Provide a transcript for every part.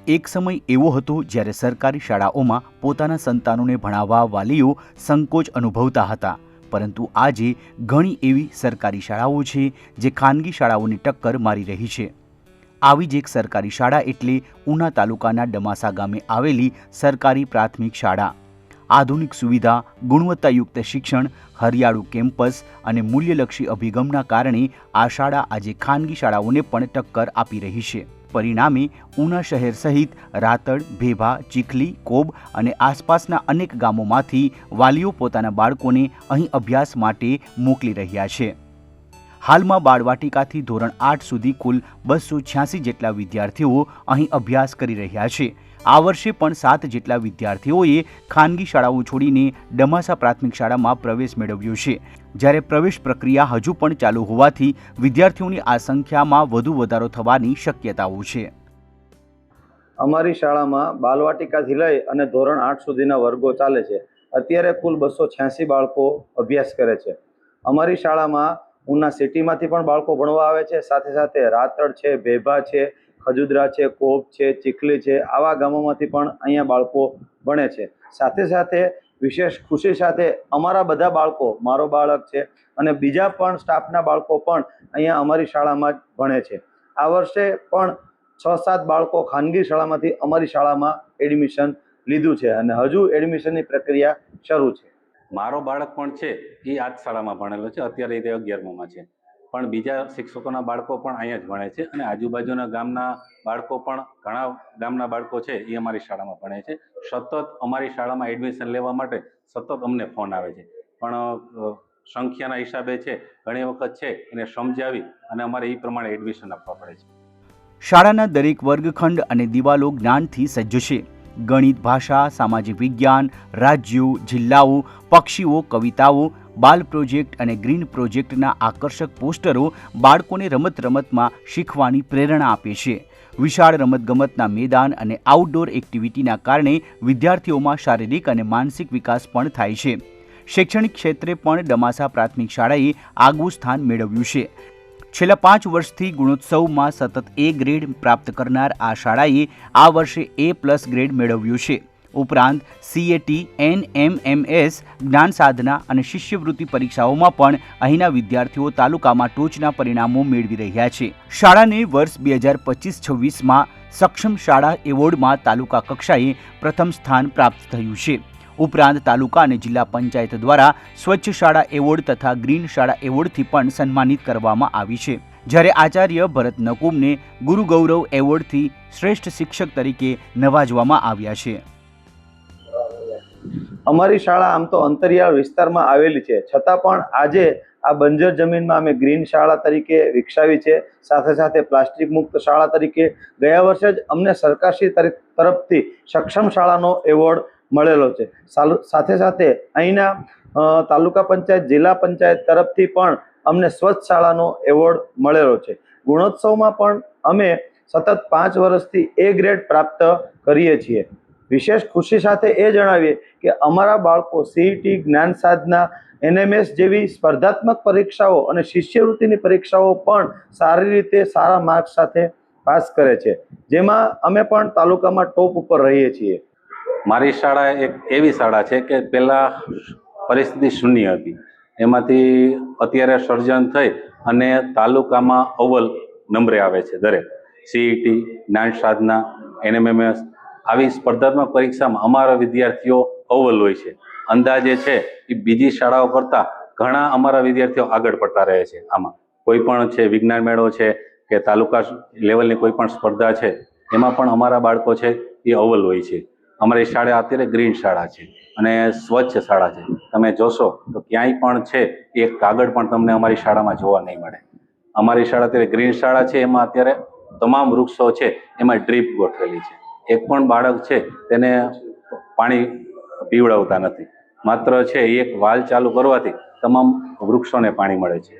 એક સમય એવો હતો જ્યારે સરકારી શાળાઓમાં પોતાના સંતાનોને ભણાવવા વાલીઓ સંકોચ અનુભવતા હતા, પરંતુ આજે ઘણી એવી સરકારી શાળાઓ છે જે ખાનગી શાળાઓની ટક્કર મારી રહી છે। આવી જ એક સરકારી શાળા એટલે ઉના તાલુકાના ડમાસા ગામે આવેલી સરકારી પ્રાથમિક શાળા। આધુનિક સુવિધા, ગુણવત્તાયુક્ત શિક્ષણ, હરિયાળું કેમ્પસ અને મૂલ્યલક્ષી અભિગમના કારણે આ શાળા આજે ખાનગી શાળાઓને પણ ટક્કર આપી રહી છે। પરિણામે ઉના શહેર સહિત રાતડ, ભેભા, ચીખલી, કોબ અને આસપાસના અનેક ગામોમાંથી વાલીઓ પોતાના બાળકોને અહીં અભ્યાસ માટે મોકલી રહ્યા છે। હાલમાં બાળવાટિકાથી ધોરણ 8 સુધી કુલ 286 જેટલા વિદ્યાર્થીઓ અહીં અભ્યાસ કરી રહ્યા છે। આ વર્ષે પણ 7 જેટલા વિદ્યાર્થીઓએ ખાનગી શાળાઓ છોડીને ડમાસા પ્રાથમિક શાળામાં પ્રવેશ મેળવ્યો છે, જ્યારે પ્રવેશ પ્રક્રિયા હજુ પણ ચાલુ હોવાથી વિદ્યાર્થીઓની આ સંખ્યામાં વધુ વધારો થવાની શક્યતાઓ છે। અમારી શાળામાં બાલવાટિકાથી લઈ અને ધોરણ 8 સુધીના વર્ગો ચાલે છે। અત્યારે કુલ 286 બાળકો અભ્યાસ કરે છે। અમારી શાળામાં ઉના સિટીમાંથી પણ બાળકો ભણવા આવે છે, સાથે સાથે રાતડ છે, ભેભા છે, ખજુદરા છે, કોબ છે, ચીખલી છે, આવા ગામોમાંથી પણ અહીંયા બાળકો ભણે છે। સાથે સાથે વિશેષ ખુશી સાથે અમારા બધા બાળકો, મારો બાળક છે અને બીજા પણ સ્ટાફના બાળકો પણ અહીંયા અમારી શાળામાં જ ભણે છે। આ વર્ષે પણ 6-7 બાળકો ખાનગી શાળામાંથી અમારી શાળામાં એડમિશન લીધું છે અને હજુ એડમિશનની પ્રક્રિયા શરૂ છે। મારો બાળક પણ છે એ આ જ શાળામાં ભણેલો છે, અત્યારે તે 11માં છે, પણ બીજા શિક્ષકોના બાળકો પણ અહીંયા જ ભણે છે અને આજુબાજુના ગામના બાળકો પણ ઘણા ગામના બાળકો છે એ અમારી શાળામાં ભણે છે। સતત અમારી શાળામાં એડમિશન લેવા માટે સતત અમને ફોન આવે છે, પણ સંખ્યાના હિસાબે છે ઘણી વખત છે એને સમજાવી અને અમારે એ પ્રમાણે એડમિશન આપવા પડે છે। શાળાના દરેક વર્ગખંડ અને દિવાલો જ્ઞાનથી સજ્જ છે। ગણિત, ભાષા, સામાજિક વિજ્ઞાન, રાજ્યો, જિલ્લાઓ, પક્ષીઓ, કવિતાઓ, બાલ પ્રોજેક્ટ અને ગ્રીન પ્રોજેક્ટના આકર્ષક પોસ્ટરો બાળકોને રમતમાં શીખવાની પ્રેરણા આપે છે। વિશાળ રમતગમતના મેદાન અને આઉટડોર એક્ટિવિટીના કારણે વિદ્યાર્થીઓમાં શારીરિક અને માનસિક વિકાસ પણ થાય છે। શૈક્ષણિક ક્ષેત્રે પણ ડમાસા પ્રાથમિક શાળાએ આગવું સ્થાન મેળવ્યું છે। છેલ્લા 5 વર્ષથી ગુણોત્સવમાં સતત A ગ્રેડ પ્રાપ્ત કરનાર આ શાળાએ આ વર્ષે A+ ગ્રેડ મેળવ્યો છે। ઉપરાંત CAT, NMMS, જ્ઞાન સાધના અને શિષ્યવૃત્તિ પરીક્ષાઓમાં પણ અહીંના વિદ્યાર્થીઓ તાલુકામાં ટોચના પરિણામો મેળવી રહ્યા છે। શાળાને વર્ષ 2025-26માં સક્ષમ શાળા એવોર્ડમાં તાલુકા કક્ષાએ પ્રથમ સ્થાન પ્રાપ્ત થયું છે। ઉપરાંત તાલુકા અને જિલ્લા પંચાયત દ્વારા સ્વચ્છ શાળા એવોર્ડ તથા ગ્રીન શાળા એવોર્ડથી પણ સન્માનિત કરવામાં આવી છે, જ્યારે આચાર્ય ભરત નકુમને ગુરુ ગૌરવ એવોર્ડથી શ્રેષ્ઠ શિક્ષક તરીકે નવાજવામાં આવ્યા છે। અમારી શાળા આમ તો અંતરિયાળ વિસ્તારમાં આવેલી છે, છતાં પણ આજે આ બંજર જમીનમાં અમે ગ્રીન શાળા તરીકે વિકસાવી છે। સાથે સાથે પ્લાસ્ટિક મુક્ત શાળા તરીકે ગયા વર્ષે જ અમને સરકારશ્રી તરફથી સક્ષમ શાળાનો એવોર્ડ મળેલો છે। સાથે સાથે અહીંના તાલુકા પંચાયત, જિલ્લા પંચાયત તરફથી પણ અમને સ્વચ્છ શાળાનો એવોર્ડ મળેલો છે। ગુણોત્સવમાં પણ અમે સતત 5 વર્ષથી A ગ્રેડ પ્રાપ્ત કરીએ છીએ। વિશેષ ખુશી સાથે એ જણાવીએ કે અમારા બાળકો CET, જ્ઞાન સાધના, NMS જેવી સ્પર્ધાત્મક પરીક્ષાઓ અને શિષ્યવૃત્તિની પરીક્ષાઓ પણ સારી રીતે સારા માર્ક્સ સાથે પાસ કરે છે, જેમાં અમે પણ તાલુકામાં ટોપ ઉપર રહીએ છીએ। મારી શાળા એક એવી શાળા છે કે પહેલાં પરિસ્થિતિ શૂન્ય હતી, એમાંથી અત્યારે સર્જન થઈ અને તાલુકામાં અવ્વલ નંબરે આવે છે દરેક। CET, જ્ઞાન સાધના, NMMS આવી સ્પર્ધાત્મક પરીક્ષામાં અમારા વિદ્યાર્થીઓ અવ્વલ હોય છે। અંદાજે છે એ બીજી શાળાઓ કરતાં ઘણા અમારા વિદ્યાર્થીઓ આગળ પડતા રહે છે। આમાં કોઈ પણ છે વિજ્ઞાન મેળો છે કે તાલુકા લેવલની કોઈ પણ સ્પર્ધા છે એમાં પણ અમારા બાળકો છે એ અવ્વલ હોય છે। અમારી શાળા અત્યારે ગ્રીન શાળા છે અને સ્વચ્છ શાળા છે। તમે જોશો તો ક્યાંય પણ છે એક કાગળ પણ તમને અમારી શાળામાં જોવા નહીં મળે। અમારી શાળા અત્યારે ગ્રીન શાળા છે, એમાં અત્યારે તમામ વૃક્ષો છે એમાં ડ્રીપ ગોઠવેલી છે। એક પણ બાળક છે તેને પાણી પીવડાવતા નથી, માત્ર છે એક વાલ ચાલુ કરવાથી તમામ વૃક્ષોને પાણી મળે છે।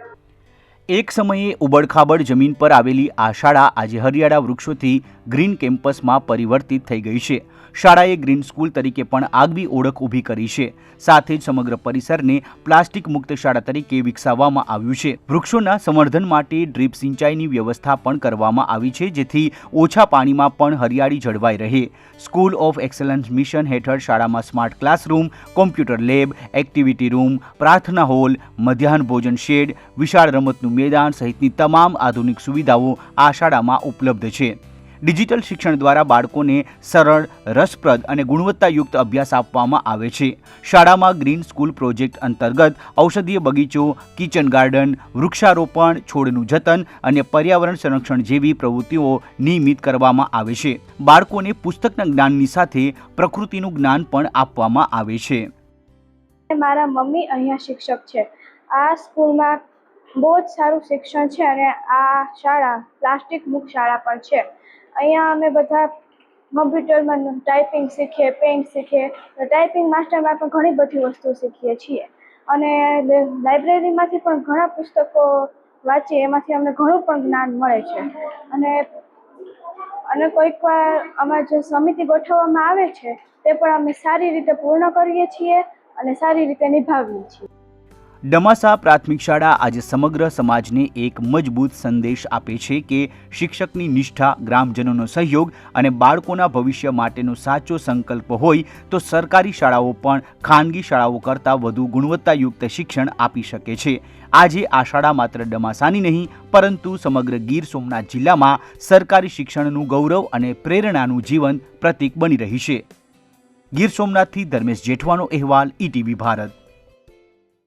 એક સમયે ઉબડખાબડ જમીન પર આવેલી આ શાળા આજે હરિયાળા વૃક્ષોથી ગ્રીન કેમ્પસમાં પરિવર્તિત થઈ ગઈ છે. શાળાએ ગ્રીન સ્કૂલ તરીકે પણ આગવી ઓળખ ઊભી કરી છે. સાથે જ સમગ્ર પરિસરને પ્લાસ્ટિક મુક્ત શાળા તરીકે વિકસાવવામાં આવ્યું છે. વૃક્ષોના સંવર્ધન માટે ડ્રીપ સિંચાઈની વ્યવસ્થા પણ કરવામાં આવી છે, જેથી ઓછા પાણીમાં પણ હરિયાળી જળવાઈ રહે. સ્કૂલ ઓફ એક્સલન્સ મિશન હેઠળ શાળામાં smart classroom, computer lab, activity room, પ્રાર્થના હોલ, મધ્યાહન ભોજન શેડ, વિશાળ રમતનું મેદાન સહિતની તમામ આધુનિક સુવિધાઓ આ શાળામાં ઉપલબ્ધ છે. ડિજિટલ શિક્ષણ દ્વારા બાળકોને સરળ, રસપ્રદ અને ગુણવત્તાયુક્ત અભ્યાસ આપવામાં આવે છે. શાળામાં ગ્રીન સ્કૂલ પ્રોજેક્ટ અંતર્ગત ઔષધીય બગીચો, કિચન ગાર્ડન, વૃક્ષારોપણ, છોડનું જતન અને પર્યાવરણ સંરક્ષણ જેવી પ્રવૃત્તિઓ નિયમિત કરવામાં આવે છે. બાળકોને પુસ્તકના જ્ઞાનની સાથે પ્રકૃતિનું જ્ઞાન પણ આપવામાં આવે છે. મારા મમ્મી અહીંયા શિક્ષક છે. આ સ્કૂલમાં બહુ જ સારું શિક્ષણ છે અને આ શાળા પ્લાસ્ટિક મુક્ત શાળા પણ છે. અહીંયા અમે બધા કમ્પ્યુટરમાં ટાઈપિંગ શીખીએ, પેઇન્ટ શીખીએ, ટાઈપિંગ માસ્ટરમાં પણ ઘણી બધી વસ્તુ શીખીએ છીએ અને લાઇબ્રેરીમાંથી પણ ઘણા પુસ્તકો વાંચીએ, એમાંથી અમને ઘણું પણ જ્ઞાન મળે છે. અને કોઈક વાર અમારે જે સમિતિ ગોઠવવામાં આવે છે તે પણ અમે સારી રીતે પૂર્ણ કરીએ છીએ અને સારી રીતે નિભાવીએ છીએ. ડમાસા પ્રાથમિક શાળા આજે સમગ્ર સમાજને એક મજબૂત સંદેશ આપે છે કે શિક્ષકની નિષ્ઠા, ગ્રામજનોનો સહયોગ અને બાળકોના ભવિષ્ય માટેનો સાચો સંકલ્પ હોય તો સરકારી શાળાઓ પણ ખાનગી શાળાઓ કરતાં વધુ ગુણવત્તાયુક્ત શિક્ષણ આપી શકે છે. આજે આ શાળા માત્ર ડમાસાની નહીં પરંતુ સમગ્ર ગીર સોમનાથ જિલ્લામાં સરકારી શિક્ષણનું ગૌરવ અને પ્રેરણાનું જીવંત પ્રતીક બની રહી છે. ગીર સોમનાથથી ધર્મેશ જેઠવાનો અહેવાલ, ETV ભારત.